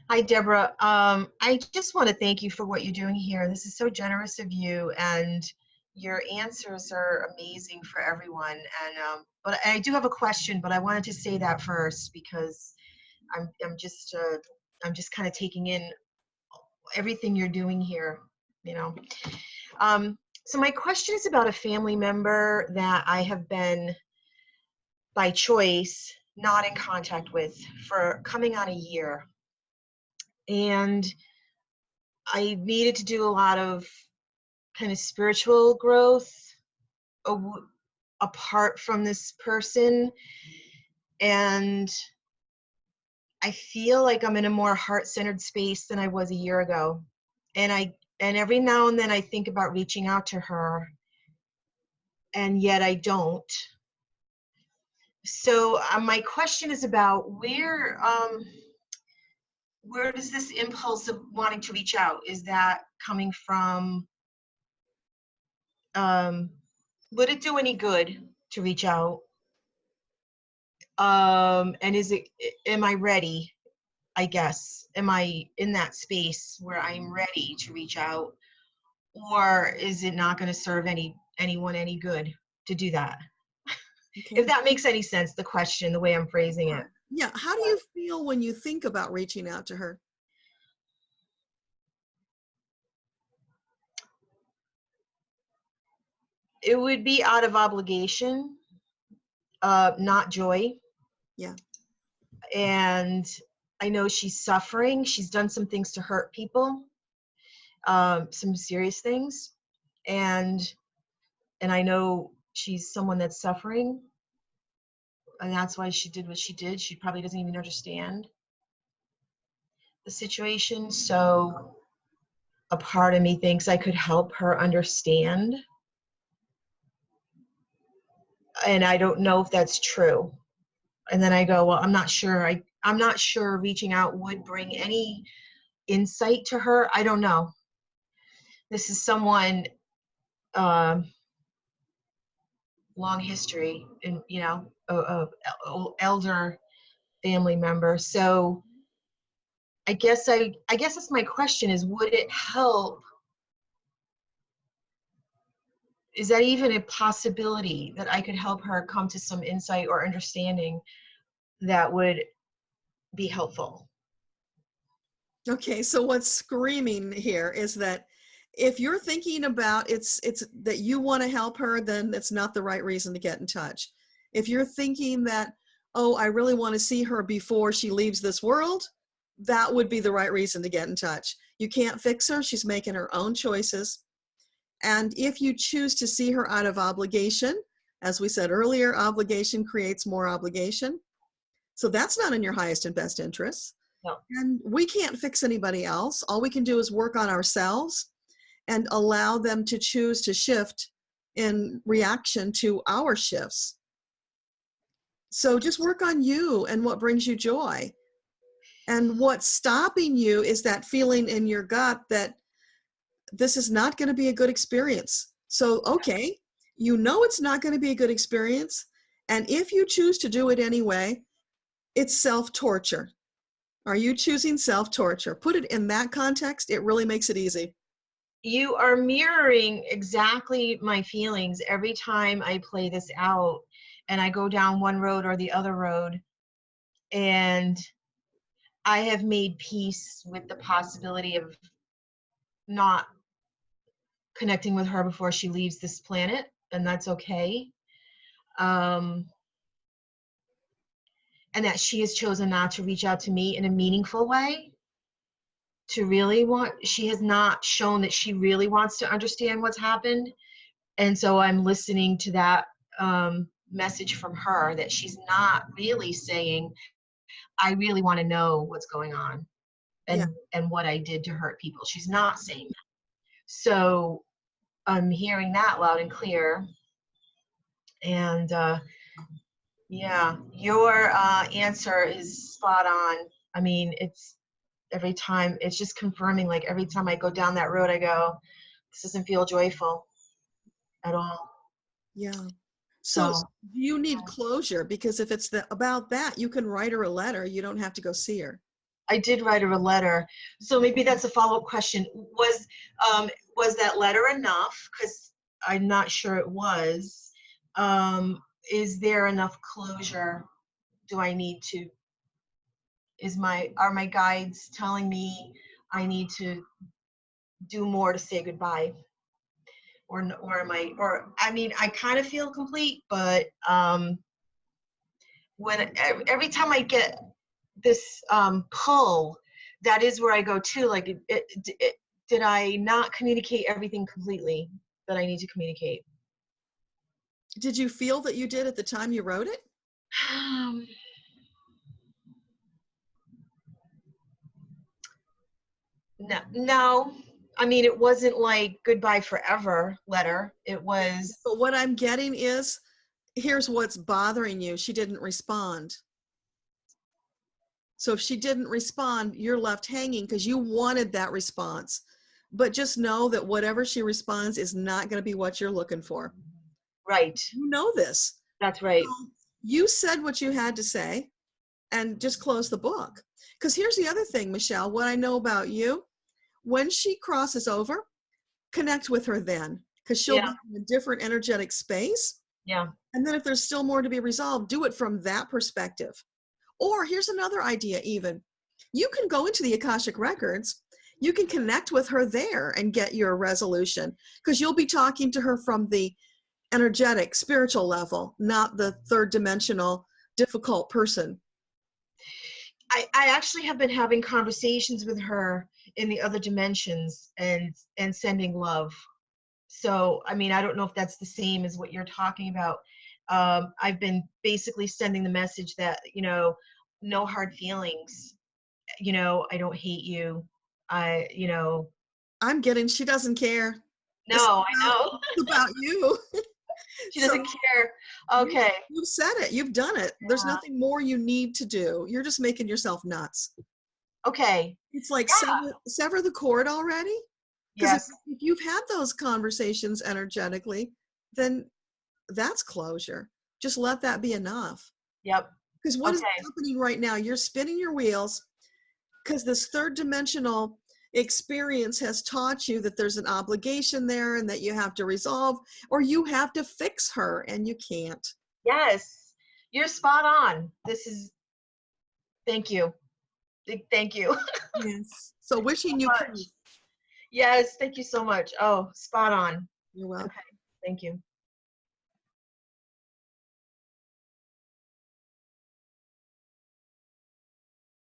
Hi, Deborah. I just want to thank you for what you're doing here. This is so generous of you, and your answers are amazing for everyone. But I do have a question, but I wanted to say that first because I'm just I'm just kind of taking in everything you're doing here, you know. Um, so my question is about a family member that I have been by choice not in contact with for coming on a year. And I needed to do a lot of kind of spiritual growth apart from this person. And I feel like I'm in a more heart-centered space than I was a year ago. And every now and then I think about reaching out to her, and yet I don't. So my question is about where does this impulse of wanting to reach out, is that coming from, um, would it do any good to reach out? And am I ready? I guess, am I in that space where I'm ready to reach out, or is it not going to serve anyone any good to do that? If Okay. that makes any sense, the question, the way I'm phrasing it. Yeah. How do you feel when you think about reaching out to her? It would be out of obligation, not joy. Yeah. And I know she's suffering. She's done some things to hurt people, some serious things, and I know she's someone that's suffering, and that's why she did what she did. She probably doesn't even understand the situation. So a part of me thinks I could help her understand. And I don't know if that's true. And then I go, well, I'm not sure. I'm not sure reaching out would bring any insight to her. I don't know. This is someone, um, long history, and elder family member. So I guess that's my question, is would it help? Is that even a possibility that I could help her come to some insight or understanding that would be helpful? Okay. So what's screaming here is that if you're thinking about it's that you want to help her, then it's not the right reason to get in touch. If you're thinking that, oh, I really want to see her before she leaves this world, that would be the right reason to get in touch. You can't fix her. She's making her own choices. And if you choose to see her out of obligation, as we said earlier, obligation creates more obligation. So that's not in your highest and best interests. No. And we can't fix anybody else. All we can do is work on ourselves and allow them to choose to shift in reaction to our shifts. So just work on you and what brings you joy. And what's stopping you is that feeling in your gut that this is not going to be a good experience. So, okay, you know it's not going to be a good experience. And if you choose to do it anyway, it's self-torture. Are you choosing self-torture? Put it in that context. It really makes it easy. You are mirroring exactly my feelings every time I play this out and I go down one road or the other road. And I have made peace with the possibility of not connecting with her before she leaves this planet, and that's okay. Um, and that she has chosen not to reach out to me in a meaningful way, she has not shown that she really wants to understand what's happened. And so I'm listening to that message from her, that she's not really saying, I really want to know what's going on Yeah. and what I did to hurt people. She's not saying that. So I'm hearing that loud and clear. And yeah, your answer is spot on. I mean, it's every time, it's just confirming, like every time I go down that road, I go, this doesn't feel joyful at all. Yeah. So So you need closure, because if it's about that, you can write her a letter. You don't have to go see her. I did write her a letter. So maybe that's a follow-up question. Was that letter enough? Because I'm not sure it was. Is there enough closure? Do I need to, are my guides telling me I need to do more to say goodbye? Or am I, or I mean, I kind of feel complete, but when every time I get this pull, that is where I go to. Like, did I not communicate everything completely that I need to communicate? Did you feel that you did at the time you wrote it? No, no. I mean, it wasn't like goodbye forever letter. It was, But what I'm getting is, here's what's bothering you. She didn't respond. So if she didn't respond, you're left hanging because you wanted that response. But just know that whatever she responds is not going to be what you're looking for. right. You know this. That's right. So you said what you had to say and just close the book. Because here's the other thing, Michelle, what I know about you, when she crosses over, connect with her then, because she'll Yeah. be in a different energetic space. Yeah. And then if there's still more to be resolved, do it from that perspective. Or here's another idea even. You can go into the Akashic Records, you can connect with her there and get your resolution, because you'll be talking to her from the energetic, spiritual level, not the third dimensional, difficult person. I actually have been having conversations with her in the other dimensions and sending love. So, I mean, I don't know if that's the same as what you're talking about. I've been basically sending the message that, no hard feelings. I don't hate you. I'm getting, she doesn't care. This is No, I know. about you. She So doesn't care. Okay. you've said it, you've done it. There's Yeah. nothing more you need to do. You're just making yourself nuts. Okay. It's like Yeah. sever the cord already. Because Yes. if you've had those conversations energetically, then that's closure. Just let that be enough. Yep. Because what is Okay. happening right now? You're spinning your wheels because this third dimensional experience has taught you that there's an obligation there and that you have to resolve, or you have to fix her, and you can't. Yes. You're spot on. Thank you. Thank you. Yes. So wishing you Much. peace. Yes. Thank you so much. Oh, spot on. You're welcome. Okay. Thank you.